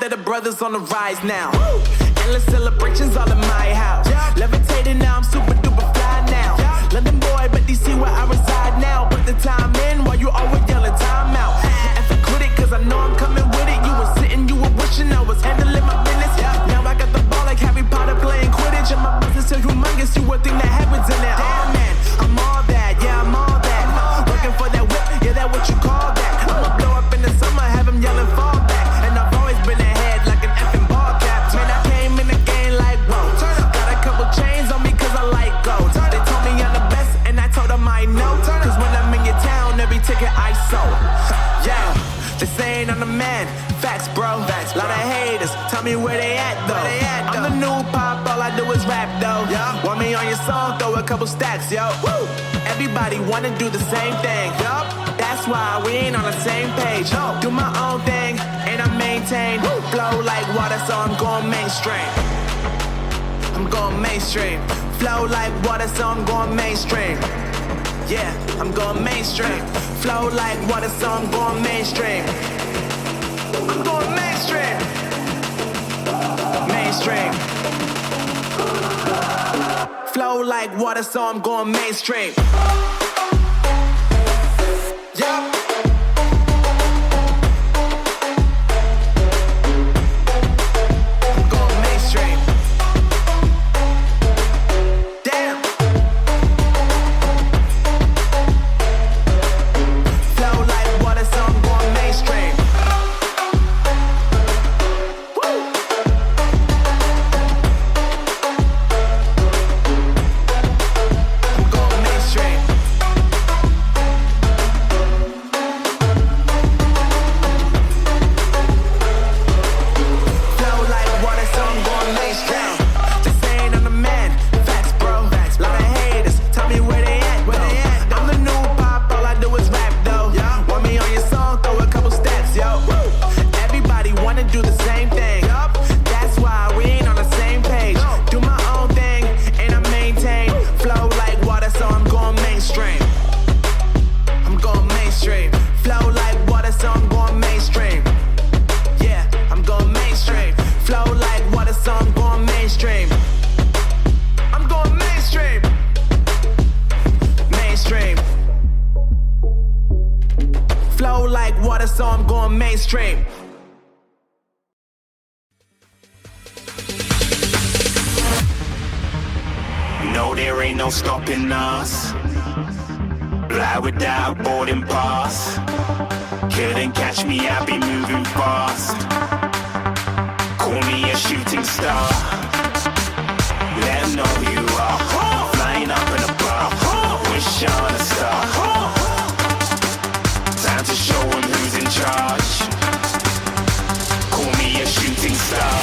that the brothers on the rise now. Endless celebrations all in my house. Levitating now, I'm super duper fly now. London boy, but DC where I reside now. Put the time in while you always yelling time out. And for quit it, cause I know I'm coming with it. You were sitting, you were wishing I was handling my business. Now I got the ball like Harry Potter playing Quidditch. And my business is humongous, you would think that happens in there. Damn man, I'm all that, yeah I'm all that. Working for that whip, yeah that what you call that. I'ma blow up in the summer, have them yelling fall back. And I've always been ahead like an effing ball cap. Man, I came in the game like whoa. Got a couple chains on me cause I like gold. They told me I'm the best and I told them I know. Cause when I'm in your town, every ticket I sold. Yeah, they saying I'm the man. Facts bro, lot of haters, tell me where they at though. I'm the new pop, all I do is rap though. Want me on your song, throw a couple stacks, yo. Woo! Everybody wanna do the same thing, yup. That's why we ain't on the same page. Do my own thing, and I maintain. Flow like water, so I'm going mainstream. I'm going mainstream. Flow like water, so I'm going mainstream. Yeah, I'm going mainstream. Flow like water, so I'm going mainstream. I'm going mainstream. Mainstream. Flow like water, so I'm going mainstream. Yeah. I'm going mainstream. Damn. Flow like water, so I'm going mainstream. So I'm going mainstream. No, there ain't no stopping us. Fly without boarding pass. Couldn't catch me, I be moving fast. Call me a shooting star. Let 'em know who you are. Flying up in a bar. Wish on a star. Time to show 'em who's in charge. Call me a shooting star.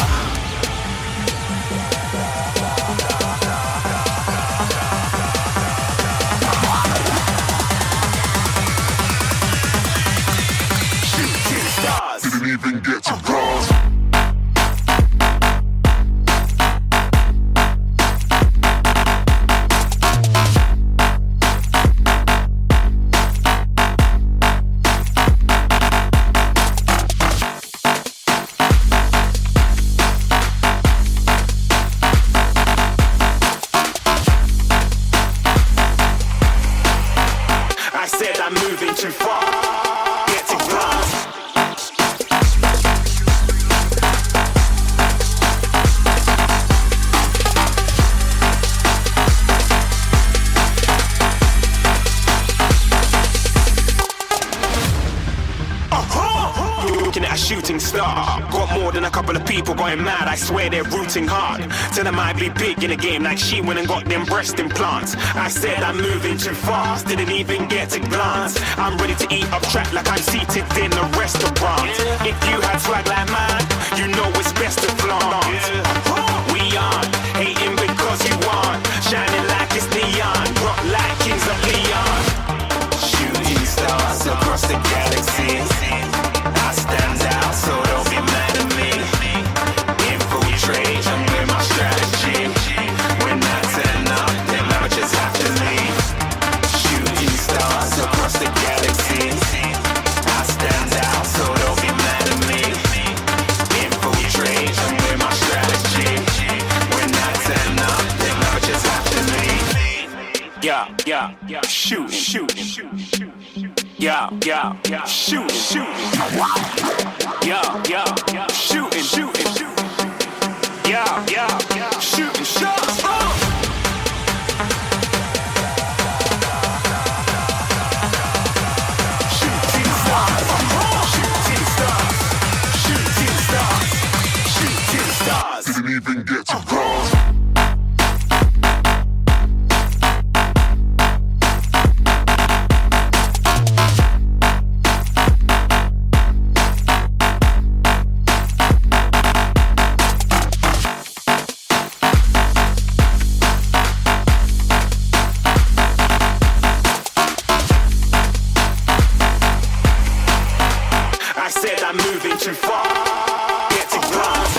Shooting stars. Didn't even get to cross. Too far, get to glass. Looking at a shooting star. Got more than a couple of people going mad, I swear they're rooting hard. Tell them I'd be big in the game like she went and got them breast implants. I said I'm moving too fast, didn't even get a glance. I'm ready to eat up track like I'm seated in a restaurant. If you had swag like mine, you know it's best to flaunt. We aren't hating because you aren't shining like it's neon, rock like kings of Leon. Shooting stars across the galaxy. I stand out, so don't be mad at me. Infiltrate, I'm with my strategy. When I turn up, them amateurs have to leave. Shooting stars across the galaxy. I stand out, so don't be mad at me. Infiltrate. Yeah, yeah, yeah, shooting. Yeah, yeah, yeah, shooting. Yeah, yeah, yeah, shooting. Yeah, yeah, yeah, shooting shots. Shooting stars. Didn't even get to cross. I'm moving too far. Get to glass.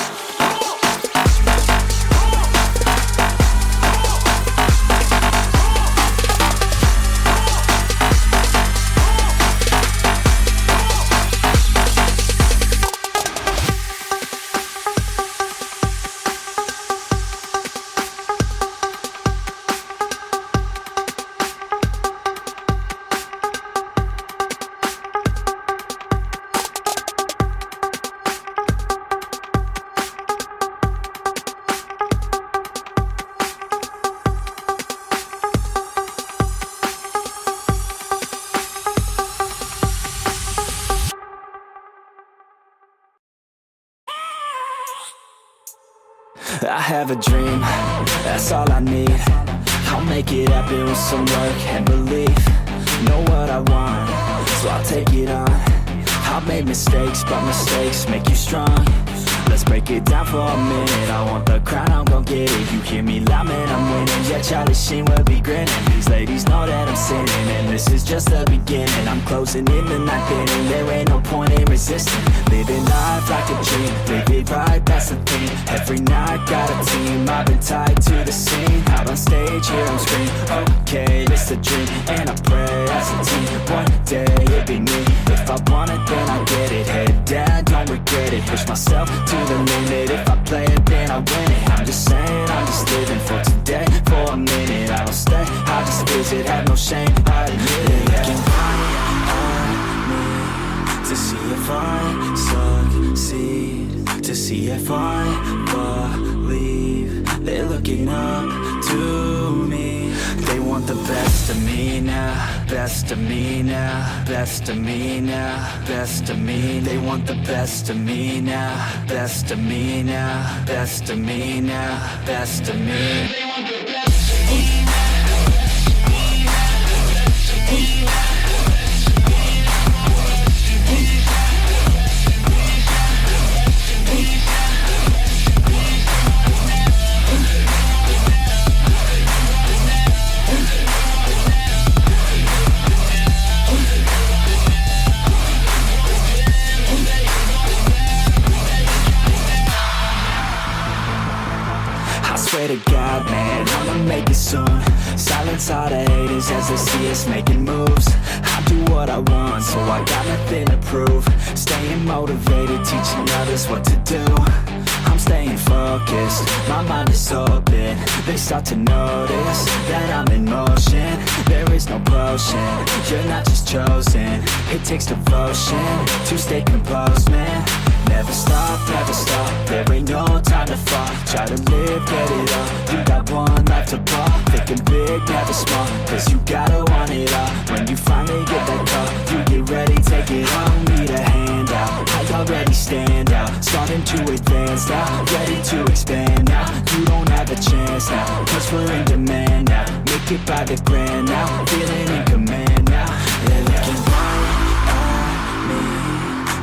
I have a dream, that's all I need. I'll make it happen with some work and belief. Know what I want, so I'll take it on. I've made mistakes, but mistakes make you strong. Let's break it down for a minute. I want the crown, I'm gon' get it. You hear me loud, man, I'm winning. Yeah, Charlie Sheen will be grinning. These ladies know that I'm sinning, and this is just the beginning. I'm closing in the ninth inning. There ain't no point in resisting. Living life like a dream, live it right, that's the thing. Every night got a team, I've been tied to the scene. Out on stage, here I'm screaming, okay, this a dream. And I pray as a team, one day it'll be me. If I want it, then I get it. Head down, don't regret it. Push myself to the limit. If I play it, then I win it. I'm just saying, I'm just living for today. For a minute, I don't stay, I just visit. Have no shame, I admit it. Looking right at me to see if I succeed, to see if I believe. They're looking up to me. They want the best of me now, best of me now, best of me now, best of me. They want the best of me now, best of me now, best of me now, best of me. They want the best of me now. Swear to God, man, I'ma make it soon. Silence all the haters as they see us making moves. I do what I want, so I got nothing to prove. Staying motivated, teaching others what to do. I'm staying focused, my mind is open. They start to notice that I'm in motion. There is no potion, you're not just chosen. It takes devotion to stay composed, man. Never stop, there ain't no time to fall. Try to live, get it all, you got one life to ball. Thinking big, never small, cause you gotta want it all. When you finally get that call, you get ready, take it on. Need a handout, I already stand out. Starting to advance now, ready to expand now. You don't have a chance now, cause we're in demand now. Make it by the grand now, feeling in command now. They're looking right at me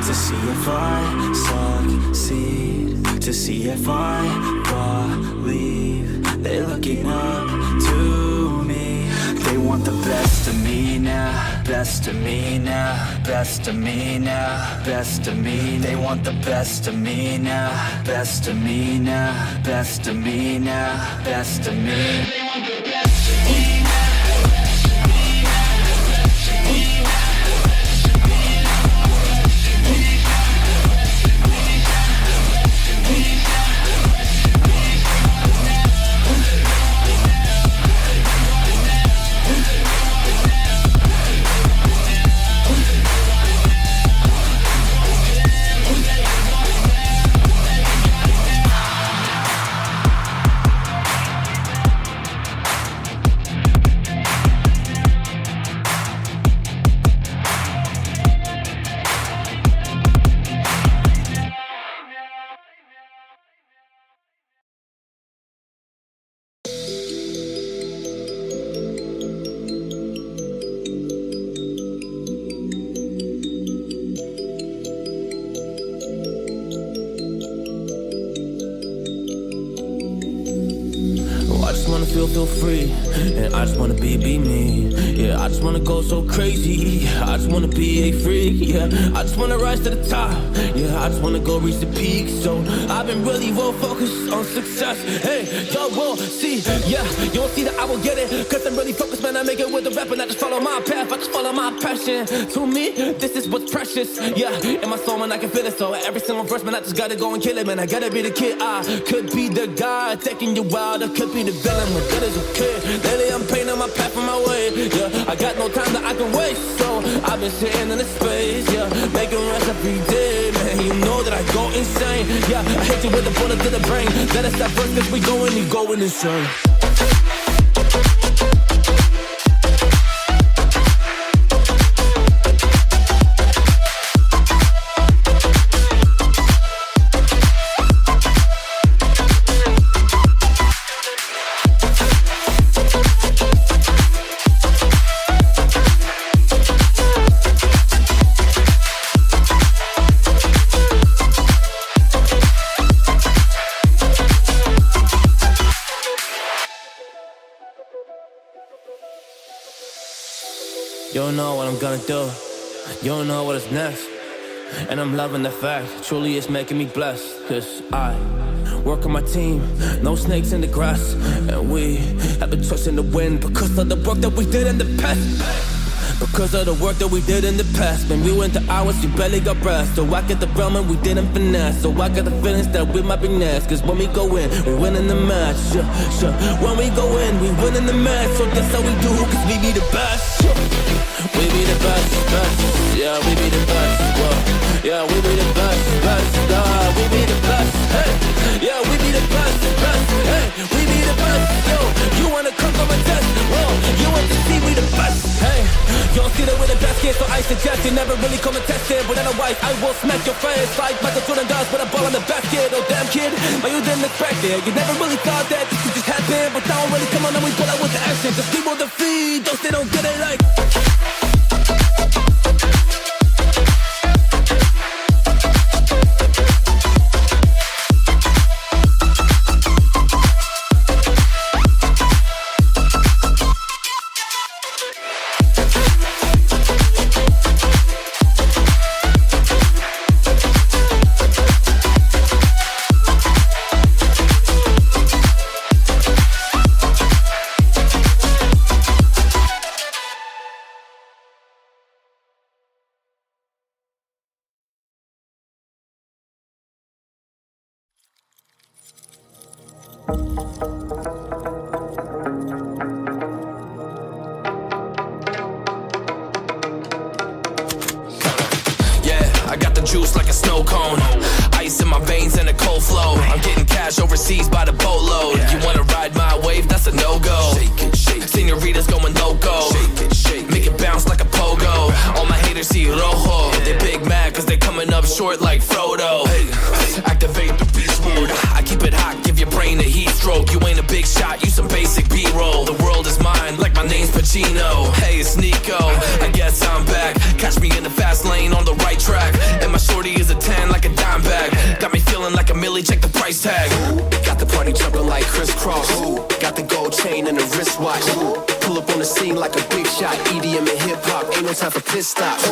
to see if I succeed, to see if I believe. They're looking up to me. They want the best of me now, best of me now, best of me now, best of me. They want the best of me now, best of me now, best of me now, best of me. They want the best of me now. feel free, and I just wanna be me. Yeah, I just wanna go so crazy. I just wanna be a freak. Yeah, I just wanna rise to the top. Yeah, I just wanna go reach the peak. So I've been really well focused on success. Hey, y'all will see. Yeah, you won't see that I will get it, cause I'm really focused, man. I make it with the rap and I just follow my path. I just follow my passion. To me, this is what's precious. Yeah, in my soul, man, I can feel it. So every single verse, man, I just gotta go and kill it, man. I gotta be the kid. I could be the guy taking you wild. I could be the villain, but that is okay. Lately, I'm painting my path on my way. Yeah, I got no time that I can waste. So I've been sitting in the space. Yeah, making rest every day, man. You know that I go insane. Yeah, I hit you with a bullet to the brain. Let us stop first, cause we going insane. You don't know what I'm gonna do. You don't know what is next. And I'm loving the fact, truly it's making me blessed. Cause I work on my team, no snakes in the grass. And we have been trusting the wind because of the work that we did in the past. Because of the work that we did in the past. When we went to hours, you barely got breath. So I get the realm and we didn't finesse. So I got the feelings that we might be next. Cause when we go in, we win in the match. Sure. When we go in, we win in the match. So that's how we do, cause we be the best. We be the best. Yeah, we be the best. Whoa. Yeah, we be the best. We be the best. Hey, yeah, we be the best. Hey, we be the best. Yo, you wanna come from a test? Whoa, you want to see we the best? Hey, you don't see that we're the best kids, so I suggest you never really come and test it. Without a wife, I will smack your face like Michael Jordan does with a ball on the basket. Oh damn kid, but you didn't expect it. You never really thought that this could just happen, but now really come on and we pull out with the action. Cause we will defeat those they don't get it like. I got the juice like a snow cone. Ice in my veins and a cold flow. I'm getting cash overseas by the boatload. You wanna ride my wave? That's a no-go. Senoritas going loco. Make it bounce like a pogo. All my haters see rojo. They big mad cause they coming up short like Frodo. Activate the beast mode. I keep it hot, give your brain a heat stroke. You ain't a big shot, you some basic B-roll. The world is mine like my name's Pacino. Hey, it's Nico, I guess I'm back. Catch me in the fast lane on the right track. And my shorty is a 10 like a dime bag. Got me feeling like a milli, check the price tag. Got the party jumping like crisscross. Got the gold chain and the wristwatch. Pull up on the scene like a big shot. EDM and hip hop, ain't no time for pit stops.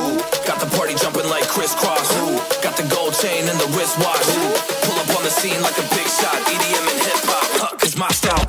Got the party jumping like crisscross. Got the gold chain and the wristwatch. Pull up on the scene like a big shot. EDM and hip hop, cause my style.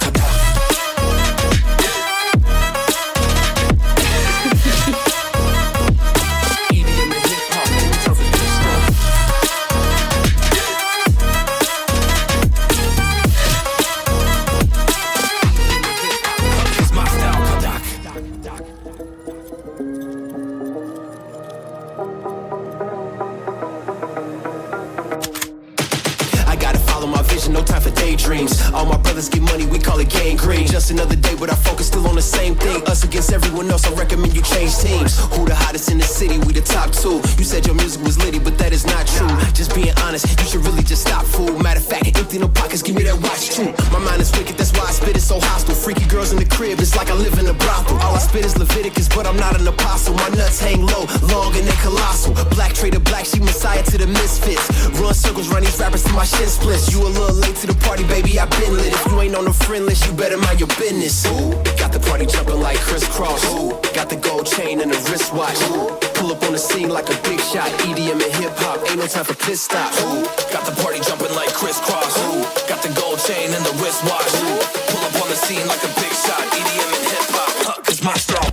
No time for daydreams. All my brothers get money, we call it gangrene. Just another day, but our focus still on the same thing. Us against everyone else, I recommend you change teams. Who the hottest in the city? We the top two. You said your music was litty, but that is not true. Just being honest, you should really just stop, fool. Matter of fact, empty in her pockets, give me that watch too. My mind is wicked, that's why I spit it so hostile. Freaky girls in the crib, it's like I live in a brothel. All I spit is Leviticus, but I'm not an apostle. My nuts hang low, long and they colossal. Black trader black, she messiah to the misfits. Run circles, run these rappers to my shin splits. You a little late to the party, baby, I been lit. If you ain't on the friend list, you better mind your business. Ooh, got the party jumping like crisscross. Ooh, got the gold chain and the wristwatch. Ooh, pull up on the scene like a big shot. EDM and hip hop, ain't no time for pit stops. Ooh, got the party jumping like crisscross. Ooh, got the gold chain and the wristwatch. Ooh, pull up on the scene like a big shot. EDM and hip hop, cause my strong.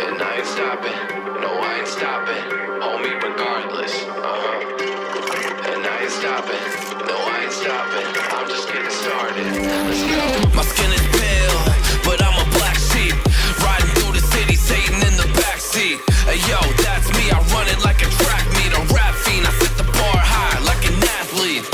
And I ain't stopping, no I ain't stopping, homie regardless, And I ain't stopping, no I ain't stopping, I'm just getting started, let's go. My skin is pale, but I'm a black sheep. Riding through the city, Satan in the backseat. Hey yo, that's me, I run it like a track meet. A rap fiend, I set the bar high like an athlete.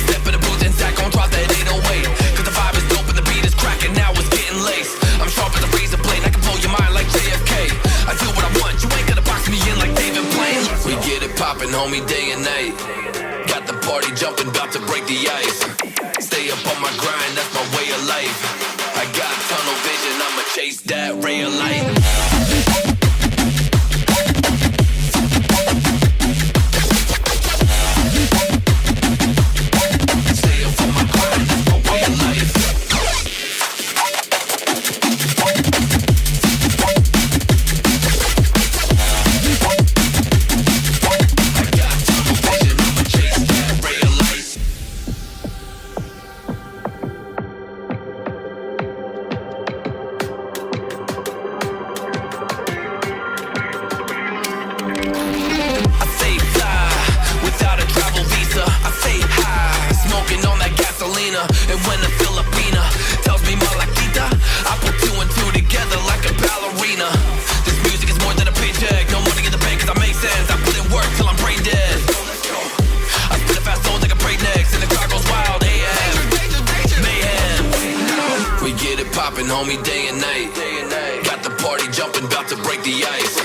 Step in the booth and Zach gon' drop that 808. Cause the vibe is dope and the beat is cracking, now it's getting laced. I'm sharp as a razor blade, I can blow your mind like JFK. I do what I want, you ain't gonna box me in like David Blaine. We get it poppin', homie, day and night. Got the party jumping, bout to break the ice. Stay up on my grind, that's my way of life. I got tunnel vision, I'ma chase that ray of light. And when a Filipina tells me Malakita, I put two and two together like a ballerina. This music is more than a paycheck, no money in the bank cause I make sense. I put in work till I'm brain dead. I spit a fast soul like a break next, and the crowd goes wild, AM, mayhem. We get it poppin', homie, day and night. Got the party jumping, bout to break the ice.